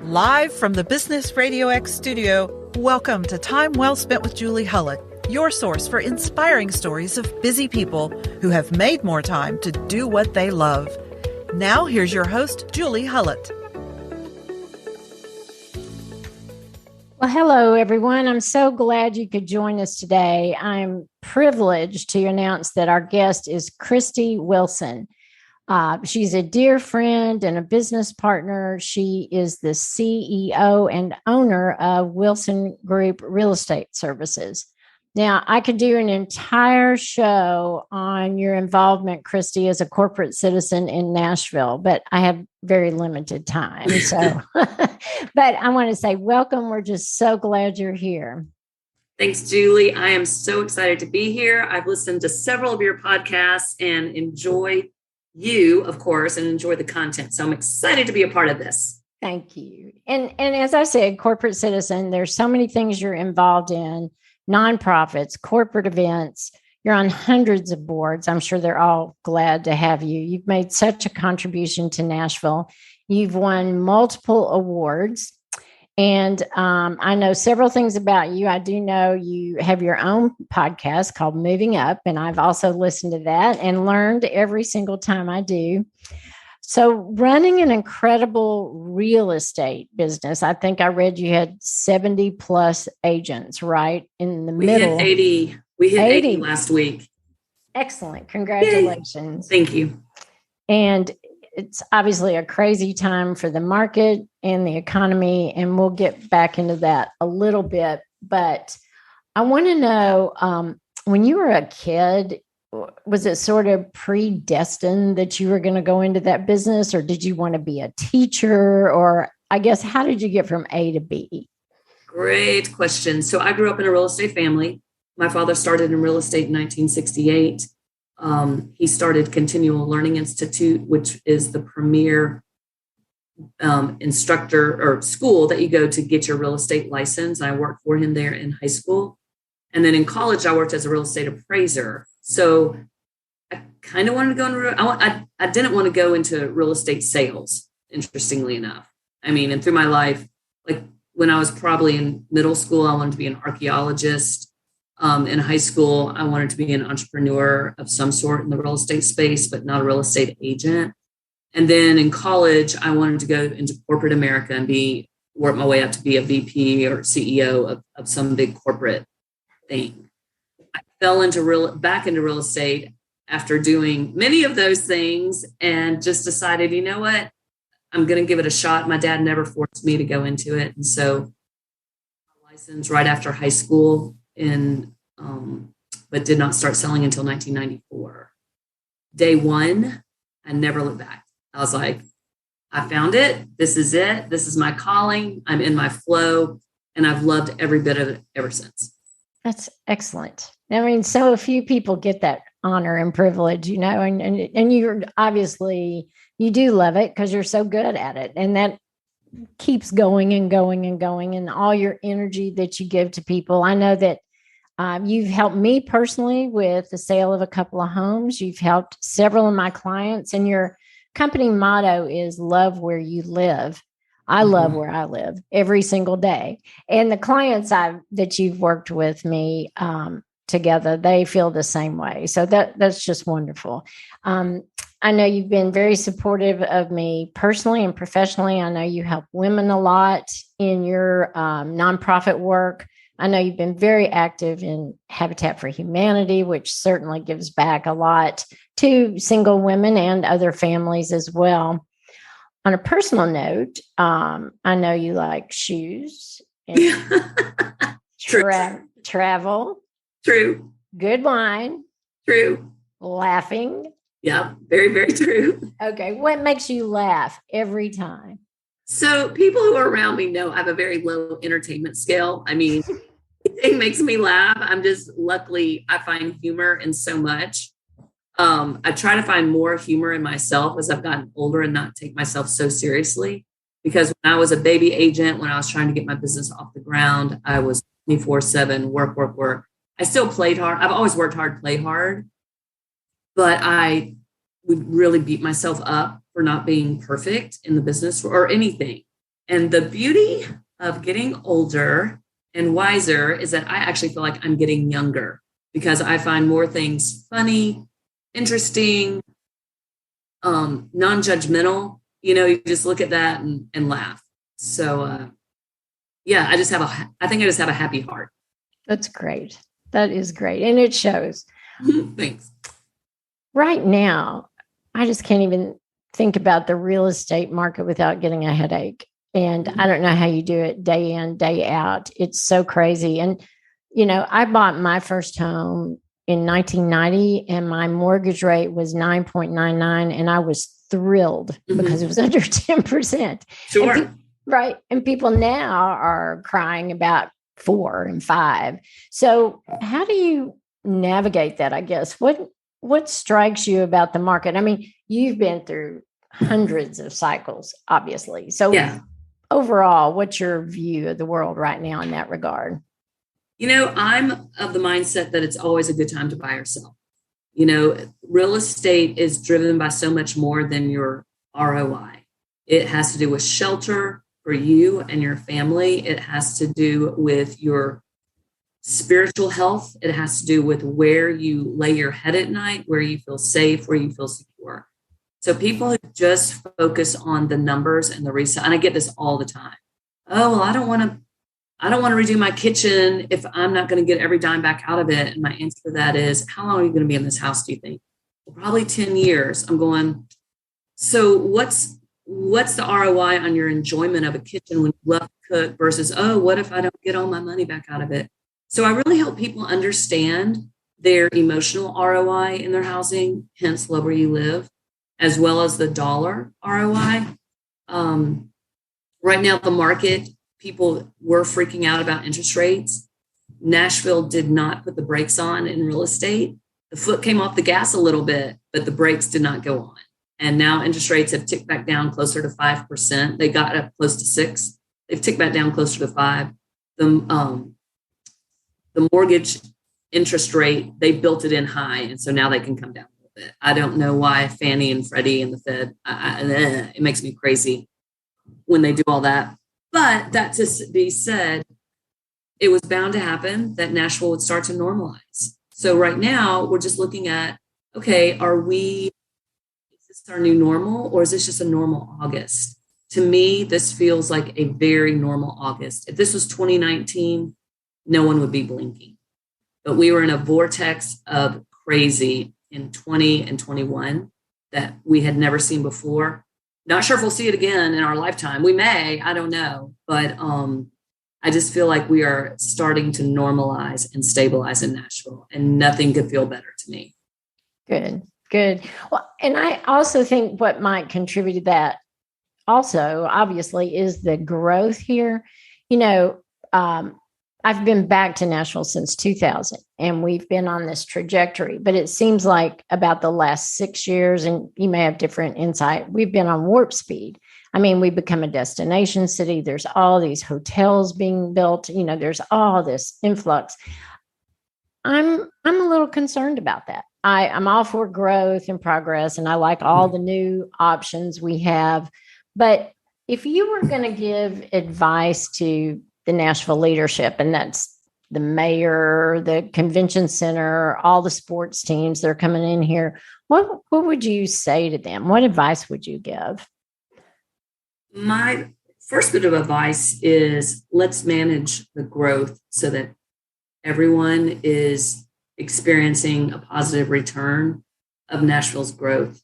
Live from the Business RadioX studio, welcome to Time Well Spent with Julie Hullett, your source for inspiring stories of busy people who have made more time to do what they love. Now, here's your host, Julie Hullett. Well, hello, everyone. I'm so glad you could join us today. I'm privileged to announce that our guest is Christie Wilson. She's a dear friend and a business partner. She is the CEO and owner of Wilson Group Real Estate Services. Now, I could do an entire show on your involvement, Christie, as a corporate citizen in Nashville, but I have very limited time. So, but I want to say welcome. We're just so glad you're here. Thanks, Julie. I am so excited to be here. I've listened to several of your podcasts and enjoy you, of course, and enjoy the content. So I'm excited to be a part of this. Thank you. And as I said, corporate citizen, there's so many things you're involved in, nonprofits, corporate events. You're on hundreds of boards. I'm sure they're all glad to have you. You've made such a contribution to Nashville. You've won multiple awards. And I know several things about you. I do know you have your own podcast called Moving Up, and I've also listened to that and learned every single time I do. So running an incredible real estate business, I think I read you had 70 plus agents, right? In the middle. We hit 80 last week. Excellent. Congratulations. Yay. Thank you. And it's obviously a crazy time for the market and the economy, and we'll get back into that a little bit. But I want to know, when you were a kid, was it sort of predestined that you were going to go into that business, or did you want to be a teacher? Or I guess, how did you get from A to B? Great question. So I grew up in a real estate family. My father started in real estate in 1968. He started Continual Learning Institute, which is the premier instructor or school that you go to get your real estate license. I worked for him there in high school. And then in college, I worked as a real estate appraiser. So I kind of wanted to go into, I didn't want to go into real estate sales, interestingly enough. I mean, and through my life, like when I was probably in middle school, I wanted to be an archaeologist. In high school, I wanted to be an entrepreneur of some sort in the real estate space, but not a real estate agent. And then in college, I wanted to go into corporate America and work my way up to be a VP or CEO of some big corporate thing. I fell back into real estate after doing many of those things and just decided, you know what, I'm going to give it a shot. My dad never forced me to go into it. And so I licensed right after high school but did not start selling until 1994. Day one, I never looked back. I was like, I found it. This is it. This is my calling. I'm in my flow, and I've loved every bit of it ever since. That's excellent. I mean, so few people get that honor and privilege, you know, and you're obviously, you do love it because you're so good at it. And that keeps going and going and going, and all your energy that you give to people. I know that you've helped me personally with the sale of a couple of homes. You've helped several of my clients, and your company motto is love where you live. I love where I live every single day. And the clients that you've worked with me together, they feel the same way. So that's just wonderful. I know you've been very supportive of me personally and professionally. I know you help women a lot in your nonprofit work. I know you've been very active in Habitat for Humanity, which certainly gives back a lot to single women and other families as well. On a personal note, I know you like shoes and travel. True. Good wine. True. Laughing. Yeah, very, very true. Okay. What makes you laugh every time? So people who are around me know I have a very low entertainment scale. I mean, it makes me laugh. Luckily, I find humor in so much. I try to find more humor in myself as I've gotten older and not take myself so seriously. Because when I was a baby agent, when I was trying to get my business off the ground, I was 24/7, work. I still played hard. I've always worked hard, play hard. But I would really beat myself up for not being perfect in the business or anything. And the beauty of getting older and wiser is that I actually feel like I'm getting younger because I find more things funny, interesting, non-judgmental. You just look at that and laugh. So, yeah, I think I just have a happy heart. That's great. That is great. And it shows. Thanks. Right now, I just can't even think about the real estate market without getting a headache. And I don't know how you do it day in, day out. It's so crazy. And, I bought my first home in 1990 and my mortgage rate was 9.99. And I was thrilled because it was under 10%. Sure. Right. And people now are crying about 4 and 5. So how do you navigate that, I guess? What strikes you about the market? I mean, you've been through hundreds of cycles, obviously. So overall, what's your view of the world right now in that regard? I'm of the mindset that it's always a good time to buy or sell. Real estate is driven by so much more than your ROI. It has to do with shelter for you and your family. It has to do with your spiritual health. It has to do with where you lay your head at night, where you feel safe, where you feel secure. So people who just focus on the numbers and the resale, and I get this all the time. Oh, well, I don't want to redo my kitchen if I'm not going to get every dime back out of it. And my answer to that is, how long are you going to be in this house, do you think? Well, probably 10 years. I'm going, so what's the ROI on your enjoyment of a kitchen when you love to cook versus, oh, what if I don't get all my money back out of it? So I really help people understand their emotional ROI in their housing, hence love where you live, as well as the dollar ROI. Right now, the market, people were freaking out about interest rates. Nashville did not put the brakes on in real estate. The foot came off the gas a little bit, but the brakes did not go on. And now interest rates have ticked back down closer to 5%. They got up close to 6%. They've ticked back down closer to 5%. The mortgage interest rate, they built it in high. And so now they can come down a little bit. I don't know why Fannie and Freddie and the Fed, it makes me crazy when they do all that. But that to be said, it was bound to happen that Nashville would start to normalize. So right now we're just looking at, okay, is this our new normal or is this just a normal August? To me, this feels like a very normal August. If this was 2019, no one would be blinking. But we were in a vortex of crazy in 20 and 21 that we had never seen before. Not sure if we'll see it again in our lifetime. We may, I don't know. But I just feel like we are starting to normalize and stabilize in Nashville, and nothing could feel better to me. Good. Well, and I also think what might contribute to that also, obviously, is the growth here. I've been back to Nashville since 2000, and we've been on this trajectory, but it seems like about the last 6 years, and you may have different insight, we've been on warp speed. I mean, we become a destination city. There's all these hotels being built. There's all this influx. I'm a little concerned about that. I'm all for growth and progress, and I like all the new options we have. But if you were going to give advice to the Nashville leadership, and that's the mayor, the convention center, all the sports teams that are coming in here, what would you say to them? What advice would you give? My first bit of advice is let's manage the growth so that everyone is experiencing a positive return of Nashville's growth.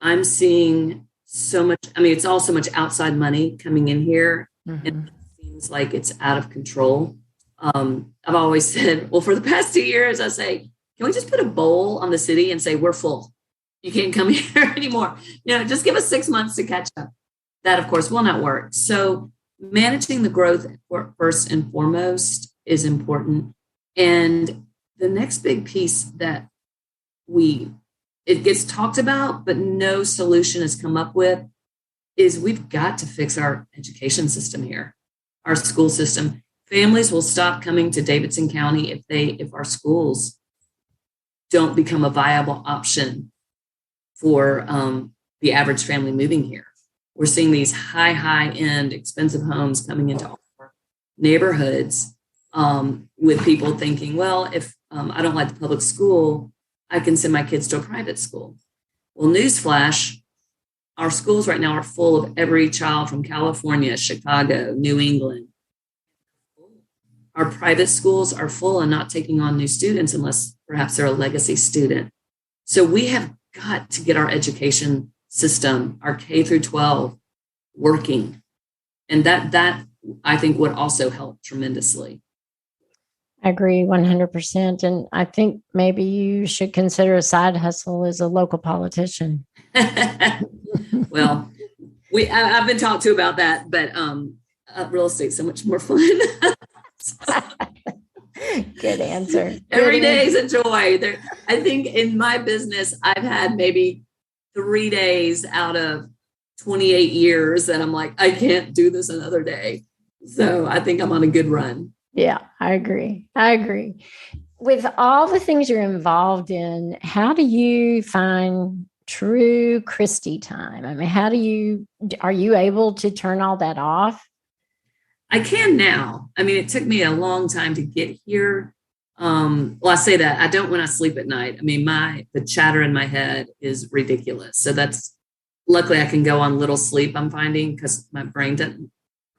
I'm seeing so much, it's all so much outside money coming in here. Mm-hmm. And it seems like it's out of control. I've always said, well, for the past 2 years, I say, can we just put a bowl on the city and say, we're full. You can't come here anymore. Just give us 6 months to catch up. That, of course, will not work. So managing the growth first and foremost is important. And the next big piece that it gets talked about, but no solution has come up with, is we've got to fix our education system here, our school system. Families will stop coming to Davidson County if our schools don't become a viable option for the average family moving here. we're seeing these high end expensive homes coming into our neighborhoods, with people thinking, well, if I don't like the public school, I can send my kids to a private school. Well, newsflash, our schools right now are full of every child from California, Chicago, New England. Our private schools are full and not taking on new students unless perhaps they're a legacy student. So we have got to get our education system, our K through 12, working. And that I think would also help tremendously. I agree 100%. And I think maybe you should consider a side hustle as a local politician. Well, I've been talked to about that, but real estate's so much more fun. Good answer. Every day is a joy. I think in my business, I've had maybe 3 days out of 28 years that I'm like, I can't do this another day. So I think I'm on a good run. Yeah, I agree. With all the things you're involved in, how do you find true Christie time? I mean, are you able to turn all that off? I can now. I mean, it took me a long time to get here. Well, I say that I don't when I sleep at night. I mean, the chatter in my head is ridiculous. So luckily I can go on little sleep, I'm finding, because my brain doesn't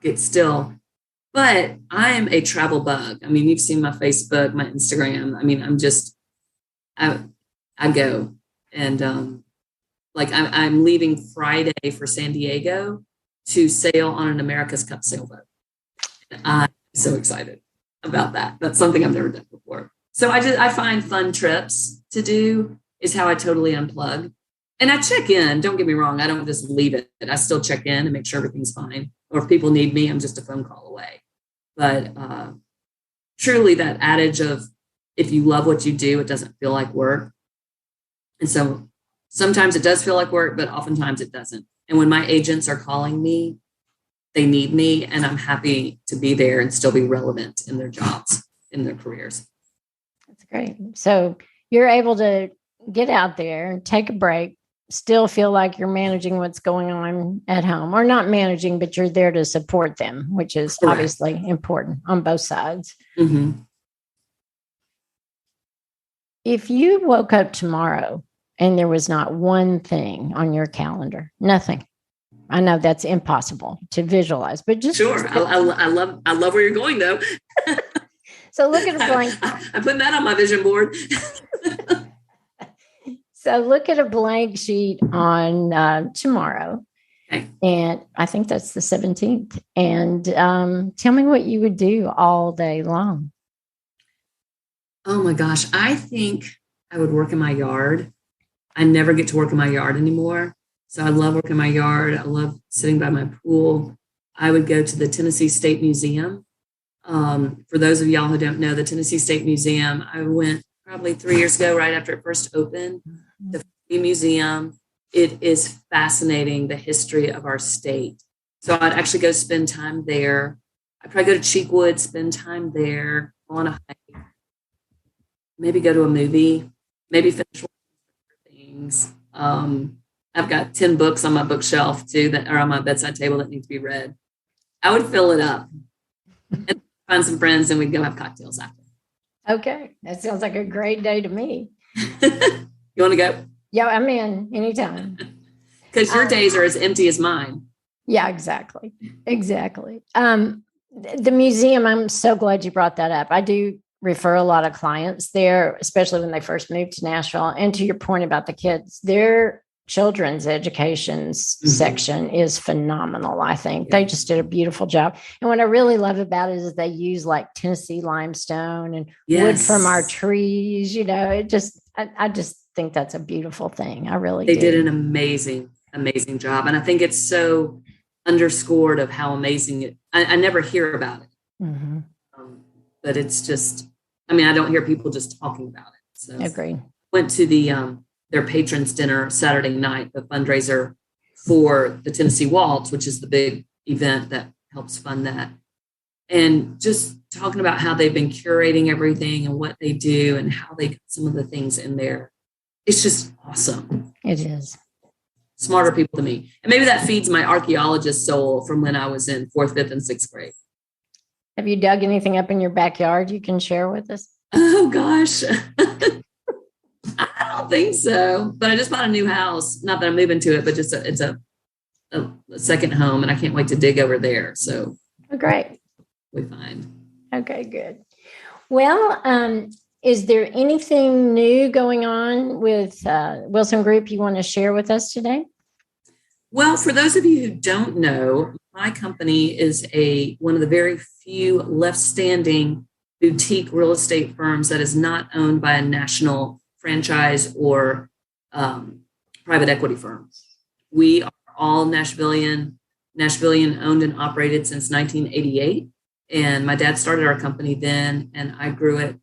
get still. But I am a travel bug. I mean, you've seen my Facebook, my Instagram. I mean, I go. And I'm leaving Friday for San Diego to sail on an America's Cup sailboat. I'm so excited about that. That's something I've never done before. So I find fun trips to do is how I totally unplug. And I check in. Don't get me wrong. I don't just leave it. I still check in and make sure everything's fine. Or if people need me, I'm just a phone call away. But truly that adage of if you love what you do, it doesn't feel like work. And so sometimes it does feel like work, but oftentimes it doesn't. And when my agents are calling me, they need me, and I'm happy to be there and still be relevant in their jobs, in their careers. That's great. So you're able to get out there, take a break, still feel like you're managing what's going on at home, or not managing, but you're there to support them, which is Correct. Obviously important on both sides. Mm-hmm. If you woke up tomorrow and there was not one thing on your calendar, nothing. I know that's impossible to visualize, but just sure. I love where you're going though. So look at a blank. I'm putting that on my vision board. So look at a blank sheet on tomorrow. Okay. And I think that's the 17th. And tell me what you would do all day long. Oh my gosh. I think I would work in my yard. I never get to work in my yard anymore. So I love working in my yard. I love sitting by my pool. I would go to the Tennessee State Museum. For those of y'all who don't know, the Tennessee State Museum, I went probably 3 years ago, right after it first opened. The museum. It is fascinating, the history of our state. So I'd actually go spend time there. I'd probably go to Cheekwood, spend time there, go on a hike, maybe go to a movie, maybe finish things. I've got 10 books on my bookshelf too that are on my bedside table that need to be read. I would fill it up and find some friends and we'd go have cocktails after. Okay. That sounds like a great day to me. You want to go? Yeah, I'm in anytime. Because your days are as empty as mine. Yeah, exactly. The museum, I'm so glad you brought that up. I do refer a lot of clients there, especially when they first moved to Nashville. And to your point about the kids, their children's education section is phenomenal. I think they just did a beautiful job. And what I really love about it is they use like Tennessee limestone and wood from our trees. You know, I just think that's a beautiful thing. I really They do. did an amazing job. And I think it's so underscored of how amazing it, I never hear about it. Mm-hmm. But it's just, I mean, I don't hear people just talking about it. So Agreed. Went to their patrons dinner Saturday night, the fundraiser for the Tennessee Waltz, which is the big event that helps fund that. And just talking about how they've been curating everything and what they do and how they got some of the things in there. It's just awesome. It is. smarter people than me. And maybe that feeds my archaeologist soul from when I was in 4th, 5th, and 6th grade. Have you dug anything up in your backyard you can share with us? Oh, gosh. I don't think so. But I just bought a new house. Not that I'm moving to it, but just it's a second home. And I can't wait to dig over there. So great. We find. Okay, good. Well, is there anything new going on with Wilson Group you want to share with us today? Well, for those of you who don't know, my company is one of the very few left-standing boutique real estate firms that is not owned by a national franchise or private equity firm. We are all Nashvilleian owned and operated since 1988. And my dad started our company then, and I grew it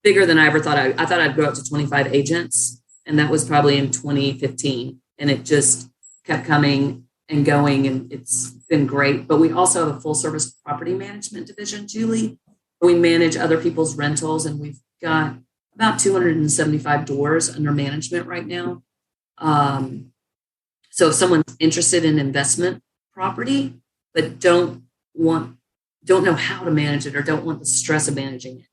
bigger than I ever thought. I thought I'd grow up to 25 agents, and that was probably in 2015. And it just kept coming and going, and it's been great. But we also have a full service property management division, Julie. We manage other people's rentals, and we've got about 275 doors under management right now. So if someone's interested in investment property, but don't know how to manage it or don't want the stress of managing it,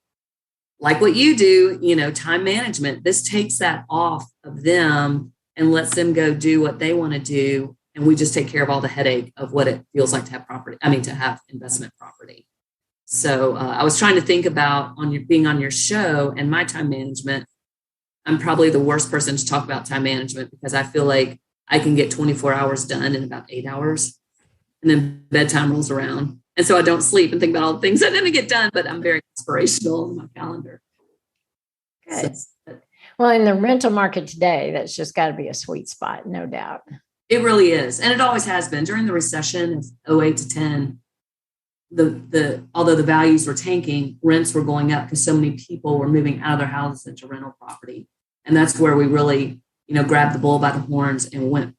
like what you do, time management, this takes that off of them and lets them go do what they want to do. And we just take care of all the headache of what it feels like to have to have investment property. So I was trying to think about being on your show and my time management. I'm probably the worst person to talk about time management because I feel like I can get 24 hours done in about 8 hours. And then bedtime rolls around. And so I don't sleep and think about all the things I didn't get done, but I'm very inspirational in my calendar. Good. Well, in the rental market today, that's just got to be a sweet spot, no doubt. It really is. And it always has been. During the recession of 08 to 10, although the values were tanking, rents were going up because so many people were moving out of their houses into rental property. And that's where we really, grabbed the bull by the horns and went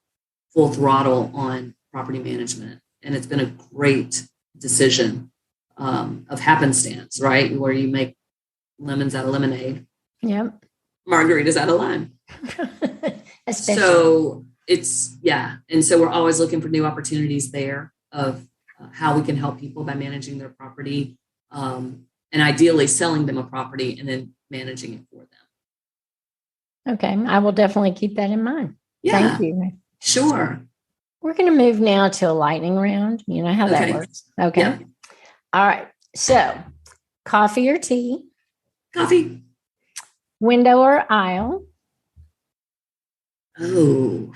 full throttle on property management. And it's been a great decision of happenstance, right? Where you make lemons out of lemonade. Yep. Margaritas out of lime. So it's, And so we're always looking for new opportunities there of how we can help people by managing their property and ideally selling them a property and then managing it for them. Okay. I will definitely keep that in mind. Yeah. Thank you. Sure. We're going to move now to a lightning round. You know how that works. Okay. Yep. All right. So coffee or tea? Coffee. Window or aisle? Oh,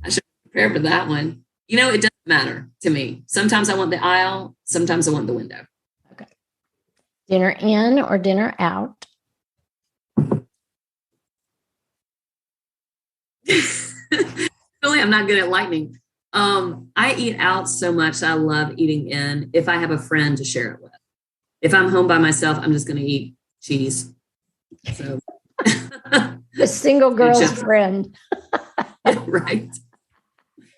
I should prepare for that one. It doesn't matter to me. Sometimes I want the aisle. Sometimes I want the window. Okay. Dinner in or dinner out? Really, I'm not good at lightning. I eat out so much. I love eating in if I have a friend to share it with. If I'm home by myself, I'm just going to eat cheese. So the single girl's friend. Right.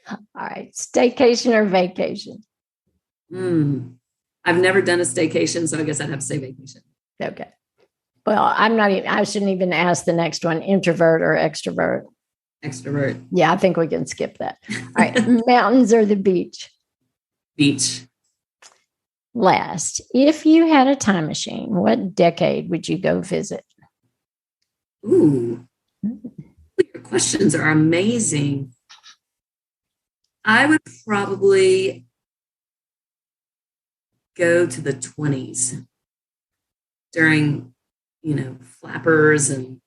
All right. Staycation or vacation? I've never done a staycation, so I guess I'd have to say vacation. Okay. Well, I shouldn't even ask the next one, introvert or extrovert. Extrovert. Yeah, I think we can skip that. All right. Mountains or the beach? Beach. Last, if you had a time machine, what decade would you go visit? Ooh, your questions are amazing. I would probably go to the 20s during, flappers and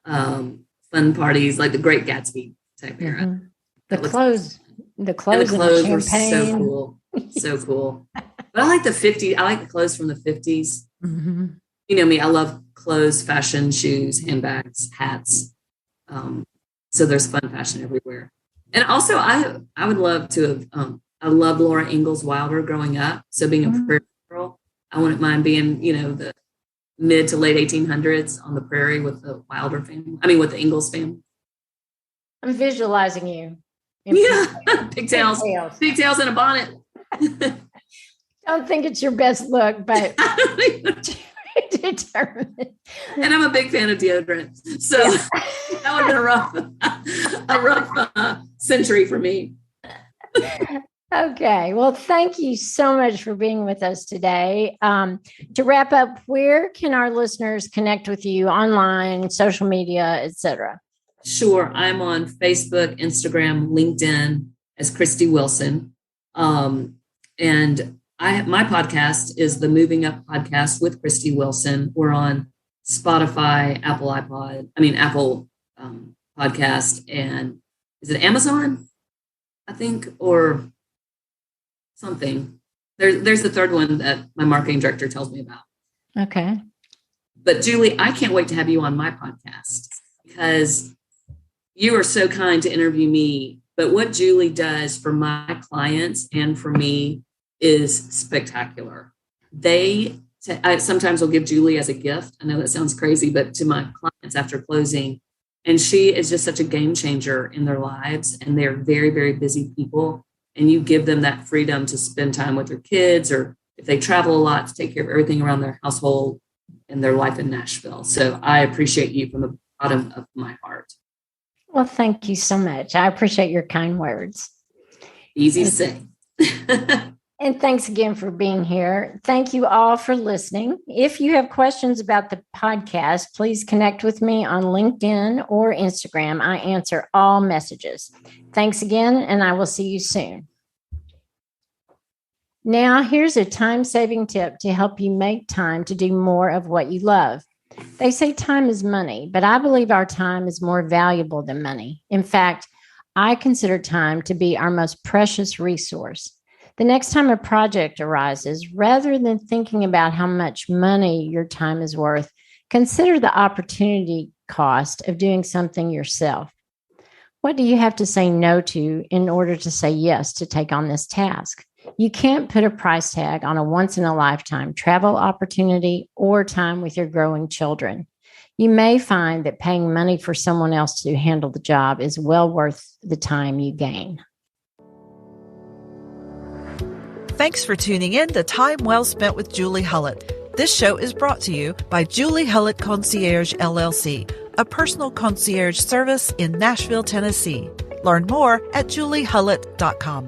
fun parties, like the Great Gatsby type era. Mm-hmm. The clothes were so cool. So cool. But I like the 50s. I like the clothes from the 50s. Mm-hmm. You know me, I love clothes, fashion, shoes, handbags, hats. So there's fun fashion everywhere. And also I would love to have, I loved Laura Ingalls Wilder growing up. So being a prairie girl, I wouldn't mind being, the mid to late 1800s on the prairie with the Wilder family. With the Ingalls family. I'm visualizing you. Pigtails and a bonnet. Don't think it's your best look, but Determined. And I'm a big fan of deodorant. So that would have been a rough century for me. Okay. Well, thank you so much for being with us today. To wrap up, where can our listeners connect with you online, social media, etc.? Sure. I'm on Facebook, Instagram, LinkedIn as Christie Wilson. And my podcast is the Moving Up Podcast with Christie Wilson. We're on Spotify, Apple Podcast, and is it Amazon? I think, or something. There's the third one that my marketing director tells me about. Okay. But Julie, I can't wait to have you on my podcast because you are so kind to interview me. But what Julie does for my clients and for me is spectacular. I sometimes will give Julie as a gift. I know that sounds crazy, but to my clients after closing, and she is just such a game changer in their lives. And they're very, very busy people. And you give them that freedom to spend time with their kids, or if they travel a lot, to take care of everything around their household and their life in Nashville. So I appreciate you from the bottom of my heart. Well, thank you so much. I appreciate your kind words. Easy to say. And thanks again for being here. Thank you all for listening. If you have questions about the podcast, please connect with me on LinkedIn or Instagram. I answer all messages. Thanks again, and I will see you soon. Now, here's a time-saving tip to help you make time to do more of what you love. They say time is money, but I believe our time is more valuable than money. In fact, I consider time to be our most precious resource. The next time a project arises, rather than thinking about how much money your time is worth, consider the opportunity cost of doing something yourself. What do you have to say no to in order to say yes to take on this task? You can't put a price tag on a once-in-a-lifetime travel opportunity or time with your growing children. You may find that paying money for someone else to handle the job is well worth the time you gain. Thanks for tuning in to Time Well Spent with Julie Hullett. This show is brought to you by Julie Hullett Concierge LLC, a personal concierge service in Nashville, Tennessee. Learn more at juliehullett.com.